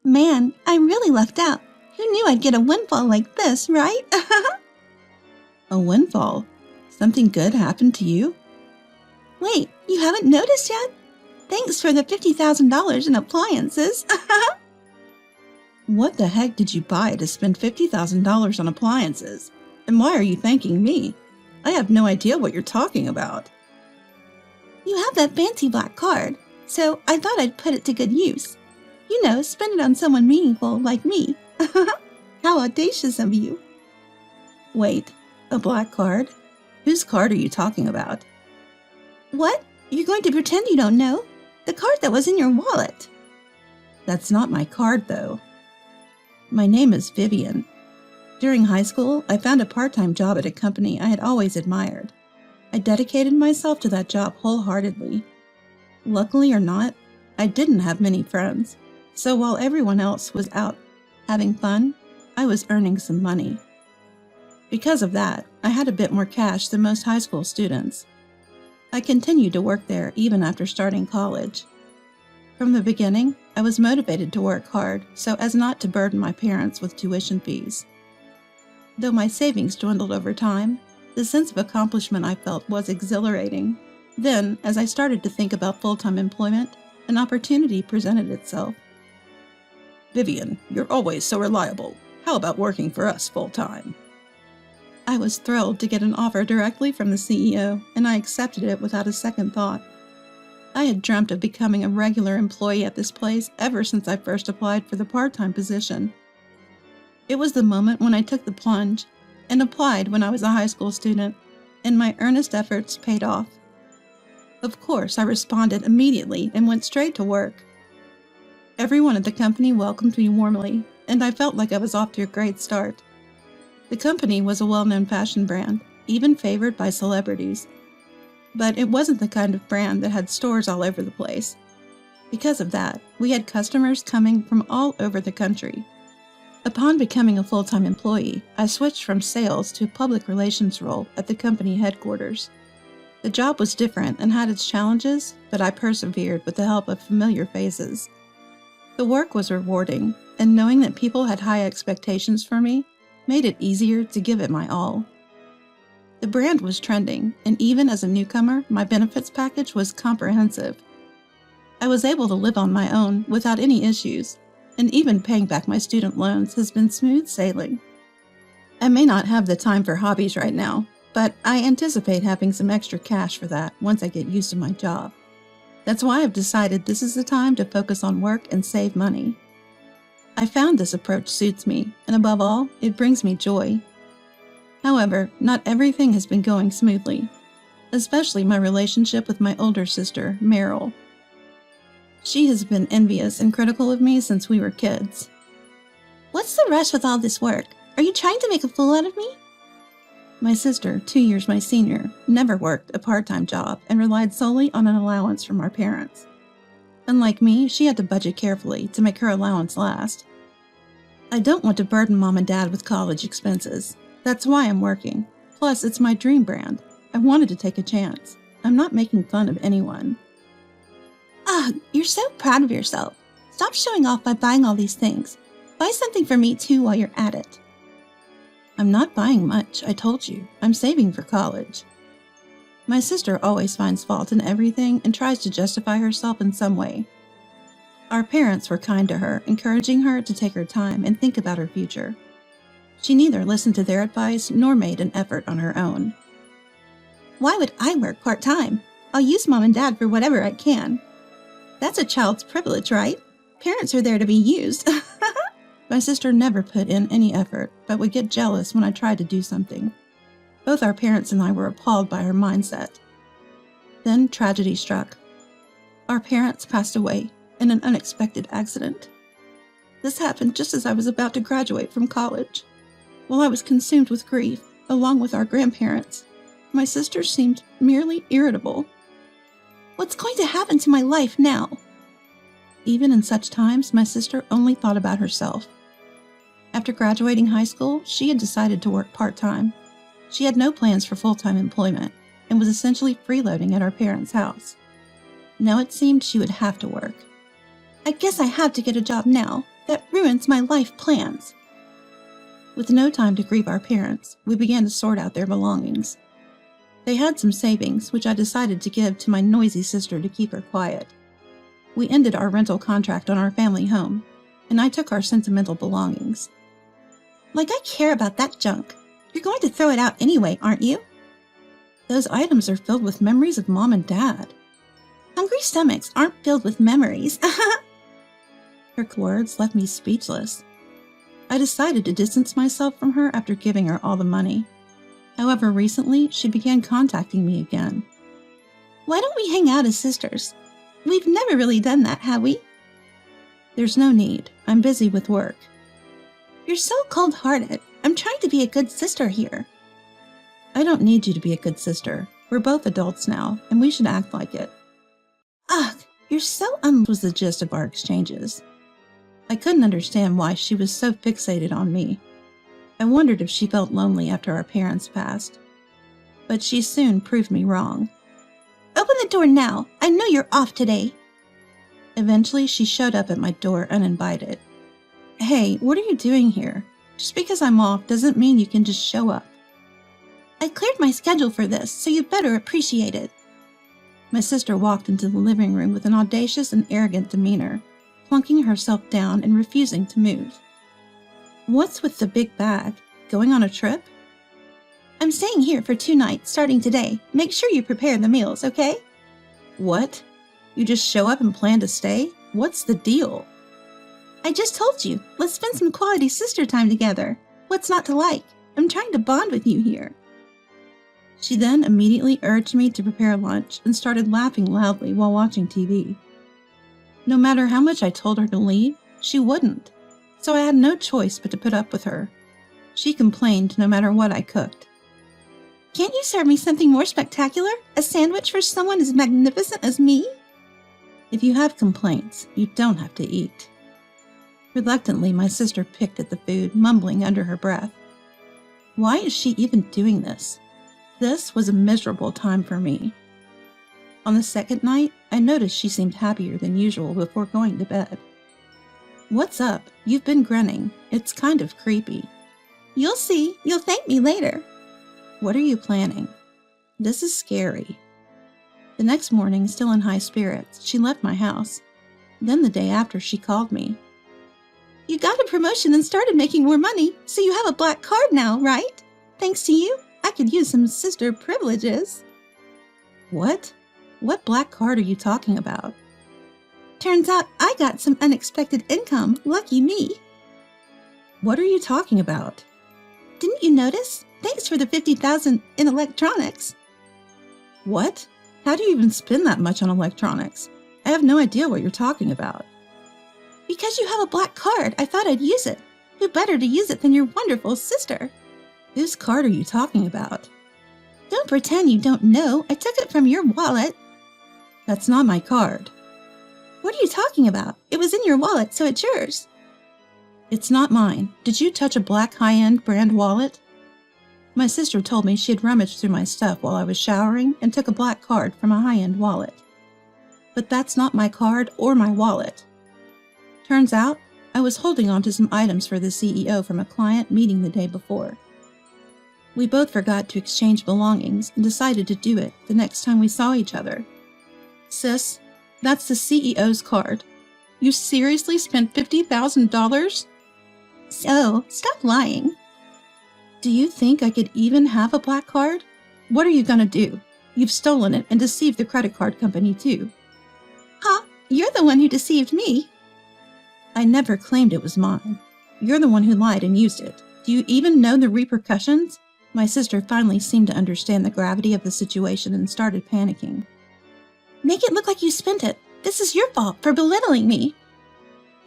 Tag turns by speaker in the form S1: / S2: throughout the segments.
S1: Man, I really lucked out. Who knew I'd get a windfall like this, right?
S2: A windfall? Something good happened to you?
S1: Wait, you haven't noticed yet? Thanks for the $50,000 in appliances.
S2: What the heck did you buy to spend $50,000 on appliances? And why are you thanking me? I have no idea what you're talking about.
S1: You have that fancy black card, so I thought I'd put it to good use. You know, spend it on someone meaningful like me. How audacious of you.
S2: Wait, a black card? Whose card are you talking about?
S1: What? You're going to pretend you don't know? The card that was in your wallet.
S2: That's not my card, though. My name is Vivian. During high school, I found a part-time job at a company I had always admired. I dedicated myself to that job wholeheartedly. Luckily or not, I didn't have many friends, so while everyone else was out having fun, I was earning some money. Because of that, I had a bit more cash than most high school students. I continued to work there even after starting college. From the beginning, I was motivated to work hard so as not to burden my parents with tuition fees. Though my savings dwindled over time, the sense of accomplishment I felt was exhilarating. Then, as I started to think about full-time employment, an opportunity presented itself. Vivian, you're always so reliable. How about working for us full-time? I was thrilled to get an offer directly from the CEO, and I accepted it without a second thought. I had dreamt of becoming a regular employee at this place ever since I first applied for the part-time position. It was the moment when I took the plunge and applied when I was a high school student, and my earnest efforts paid off. Of course, I responded immediately and went straight to work. Everyone at the company welcomed me warmly, and I felt like I was off to a great start. The company was a well-known fashion brand, even favored by celebrities. But it wasn't the kind of brand that had stores all over the place. Because of that, we had customers coming from all over the country. Upon becoming a full-time employee, I switched from sales to a public relations role at the company headquarters. The job was different and had its challenges, but I persevered with the help of familiar faces. The work was rewarding, and knowing that people had high expectations for me made it easier to give it my all. The brand was trending, and even as a newcomer, my benefits package was comprehensive. I was able to live on my own without any issues, and even paying back my student loans has been smooth sailing. I may not have the time for hobbies right now, but I anticipate having some extra cash for that once I get used to my job. That's why I've decided this is the time to focus on work and save money. I found this approach suits me, and above all, it brings me joy. However, not everything has been going smoothly, especially my relationship with my older sister, Meryl. She has been envious and critical of me since we were kids.
S1: What's the rush with all this work? Are you trying to make a fool out of me?
S2: My sister, 2 years my senior, never worked a part-time job and relied solely on an allowance from our parents. Unlike me, she had to budget carefully to make her allowance last. I don't want to burden Mom and Dad with college expenses. That's why I'm working. Plus, it's my dream brand. I wanted to take a chance. I'm not making fun of anyone.
S1: Ugh, you're so proud of yourself. Stop showing off by buying all these things. Buy something for me too while you're at it.
S2: I'm not buying much, I told you. I'm saving for college. My sister always finds fault in everything and tries to justify herself in some way. Our parents were kind to her, encouraging her to take her time and think about her future. She neither listened to their advice nor made an effort on her own.
S1: Why would I work part-time? I'll use Mom and Dad for whatever I can. That's a child's privilege, right? Parents are there to be used.
S2: My sister never put in any effort, but would get jealous when I tried to do something. Both our parents and I were appalled by her mindset. Then tragedy struck. Our parents passed away in an unexpected accident. This happened just as I was about to graduate from college. While I was consumed with grief, along with our grandparents, my sister seemed merely irritable.
S1: What's going to happen to my life now?
S2: Even in such times, my sister only thought about herself. After graduating high school, she had decided to work part-time. She had no plans for full-time employment and was essentially freeloading at our parents' house. Now it seemed she would have to work.
S1: I guess I have to get a job now. that ruins my life plans.
S2: With no time to grieve our parents, we began to sort out their belongings. They had some savings, which I decided to give to my noisy sister to keep her quiet. We ended our rental contract on our family home, and I took our sentimental belongings.
S1: Like I care about that junk. You're going to throw it out anyway, aren't you?
S2: Those items are filled with memories of Mom and Dad.
S1: Hungry stomachs aren't filled with memories.
S2: Her words left me speechless. I decided to distance myself from her after giving her all the money. However, recently, she began contacting me again.
S1: Why don't we hang out as sisters? We've never really done that, have we?
S2: There's no need. I'm busy with work.
S1: You're so cold-hearted. I'm trying to be a good sister here.
S2: I don't need you to be a good sister. We're both adults now, and we should act like it.
S1: Ugh, you're so
S2: was the gist of our exchanges. I couldn't understand why she was so fixated on me. I wondered if she felt lonely after our parents passed. But she soon proved me wrong.
S1: Open the door now. I know you're off today.
S2: Eventually, she showed up at my door uninvited. Hey, what are you doing here? Just because I'm off doesn't mean you can just show up.
S1: I cleared my schedule for this, so you better appreciate it.
S2: My sister walked into the living room with an audacious and arrogant demeanor, plunking herself down and refusing to move. What's with the big bag? Going on a trip?
S1: I'm staying here for 2 nights, starting today. Make sure you prepare the meals, okay?
S2: What? You just show up and plan to stay? What's the deal?
S1: I just told you. Let's spend some quality sister time together. What's not to like? I'm trying to bond with you here.
S2: She then immediately urged me to prepare lunch and started laughing loudly while watching TV. No matter how much I told her to leave, she wouldn't, so I had no choice but to put up with her. She complained no matter what I cooked.
S1: Can't you serve me something more spectacular? A sandwich for someone as magnificent as me?
S2: If you have complaints, you don't have to eat. Reluctantly, my sister picked at the food, mumbling under her breath. Why is she even doing this? This was a miserable time for me. On the second night, I noticed she seemed happier than usual before going to bed. What's up? You've been grinning. It's kind of creepy.
S1: You'll see. You'll thank me later.
S2: What are you planning? This is scary. The next morning, still in high spirits, she left my house. Then the day after, she called me.
S1: You got a promotion and started making more money, so you have a black card now, right? Thanks to you, I could use some sister privileges.
S2: What? What black card are you talking about?
S1: Turns out I got some unexpected income. Lucky me.
S2: What are you talking about?
S1: Didn't you notice? Thanks for the $50,000 in electronics.
S2: What? How do you even spend that much on electronics? I have no idea what you're talking about.
S1: Because you have a black card, I thought I'd use it. Who better to use it than your wonderful sister?
S2: Whose card are you talking about?
S1: Don't pretend you don't know. I took it from your wallet.
S2: That's not my card.
S1: What are you talking about? It was in your wallet, so it's yours.
S2: It's not mine. Did you touch a black high-end brand wallet? My sister told me she had rummaged through my stuff while I was showering and took a black card from a high-end wallet. But that's not my card or my wallet. Turns out, I was holding on to some items for the CEO from a client meeting the day before. We both forgot to exchange belongings and decided to do it the next time we saw each other. Sis, that's the CEO's card. You seriously spent $50,000?
S1: So, stop lying.
S2: Do you think I could even have a black card? What are you gonna do? You've stolen it and deceived the credit card company too.
S1: Huh? You're the one who deceived me.
S2: I never claimed it was mine. You're the one who lied and used it. Do you even know the repercussions? My sister finally seemed to understand the gravity of the situation and started panicking.
S1: Make it look like you spent it. This is your fault for belittling me.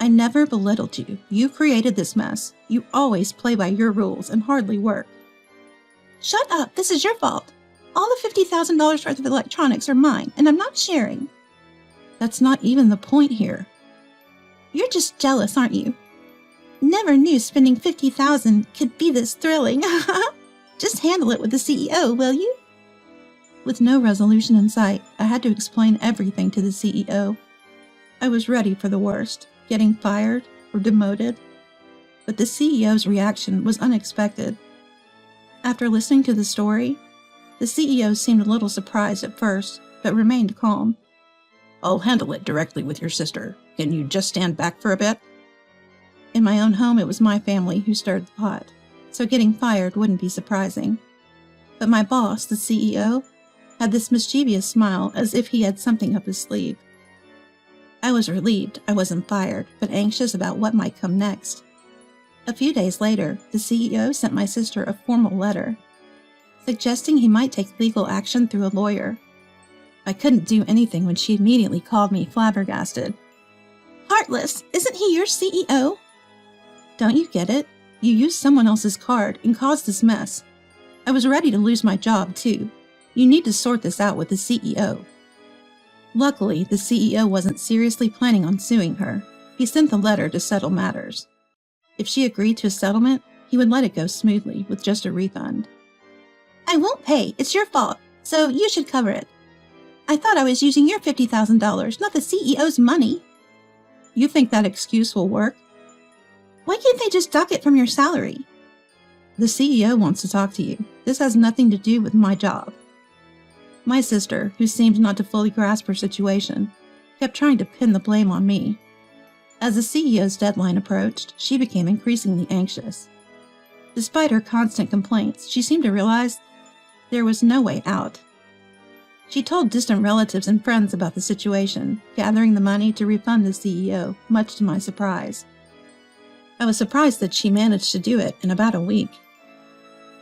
S2: I never belittled you. You created this mess. You always play by your rules and hardly work.
S1: Shut up. This is your fault. All the $50,000 worth of electronics are mine, and I'm not sharing.
S2: That's not even the point here.
S1: You're just jealous, aren't you? Never knew spending $50,000 could be this thrilling. Just handle it with the CEO, will you?
S2: With no resolution in sight, I had to explain everything to the CEO. I was ready for the worst, getting fired, or demoted. But the CEO's reaction was unexpected. After listening to the story, the CEO seemed a little surprised at first, but remained calm.
S3: I'll handle it directly with your sister. Can you just stand back for a bit?
S2: In my own home, it was my family who stirred the pot, so getting fired wouldn't be surprising. But my boss, the CEO, had this mischievous smile as if he had something up his sleeve. I was relieved I wasn't fired, but anxious about what might come next. A few days later, the CEO sent my sister a formal letter, suggesting he might take legal action through a lawyer. I couldn't do anything when she immediately called me flabbergasted.
S1: Heartless, isn't he your CEO?
S2: Don't you get it? You used someone else's card and caused this mess. I was ready to lose my job, too. You need to sort this out with the CEO. Luckily, the CEO wasn't seriously planning on suing her. He sent the letter to settle matters. If she agreed to a settlement, he would let it go smoothly with just a refund.
S1: I won't pay. It's your fault, so you should cover it. I thought I was using your $50,000, not the CEO's money.
S2: You think that excuse will work?
S1: Why can't they just dock it from your salary?
S2: The CEO wants to talk to you. This has nothing to do with my job. My sister, who seemed not to fully grasp her situation, kept trying to pin the blame on me. As the CEO's deadline approached, she became increasingly anxious. Despite her constant complaints, she seemed to realize there was no way out. She told distant relatives and friends about the situation, gathering the money to refund the CEO, much to my surprise. I was surprised that she managed to do it in about a week.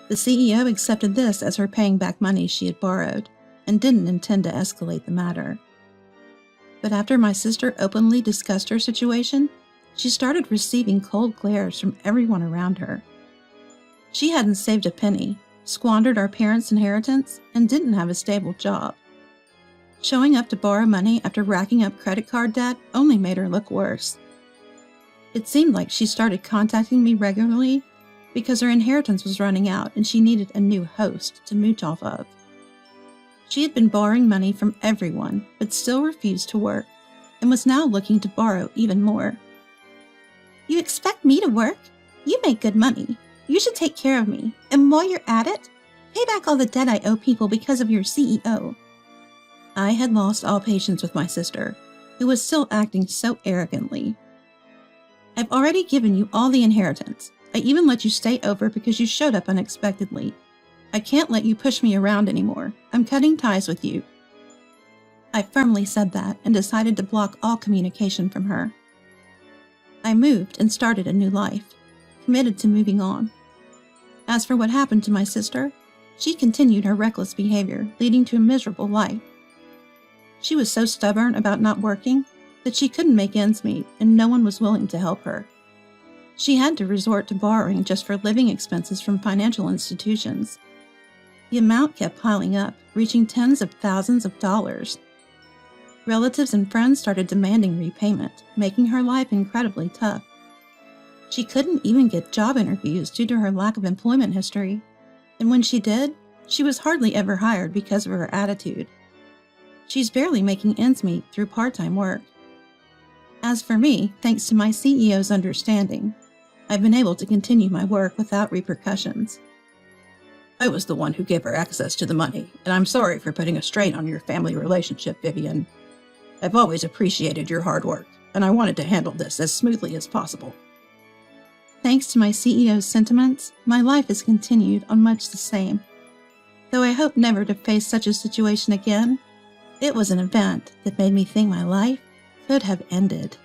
S2: The CEO accepted this as her paying back money she had borrowed, and didn't intend to escalate the matter. But after my sister openly discussed her situation, she started receiving cold glares from everyone around her. She hadn't saved a penny, squandered our parents' inheritance, and didn't have a stable job. Showing up to borrow money after racking up credit card debt only made her look worse. It seemed like she started contacting me regularly because her inheritance was running out and she needed a new host to mooch off of. She had been borrowing money from everyone, but still refused to work, and was now looking to borrow even more.
S1: You expect me to work? You make good money. You should take care of me, and while you're at it, pay back all the debt I owe people because of your CEO.
S2: I had lost all patience with my sister, who was still acting so arrogantly. I've already given you all the inheritance. I even let you stay over because you showed up unexpectedly. I can't let you push me around anymore. I'm cutting ties with you. I firmly said that and decided to block all communication from her. I moved and started a new life, committed to moving on. As for what happened to my sister, she continued her reckless behavior, leading to a miserable life. She was so stubborn about not working that she couldn't make ends meet, and no one was willing to help her. She had to resort to borrowing just for living expenses from financial institutions. The amount kept piling up, reaching tens of thousands of dollars. Relatives and friends started demanding repayment, making her life incredibly tough. She couldn't even get job interviews due to her lack of employment history, and when she did, she was hardly ever hired because of her attitude. She's barely making ends meet through part-time work. As for me, thanks to my CEO's understanding, I've been able to continue my work without repercussions.
S3: I was the one who gave her access to the money, and I'm sorry for putting a strain on your family relationship, Vivian. I've always appreciated your hard work, and I wanted to handle this as smoothly as possible.
S2: Thanks to my CEO's sentiments, my life has continued on much the same. Though I hope never to face such a situation again, it was an event that made me think my life could have ended.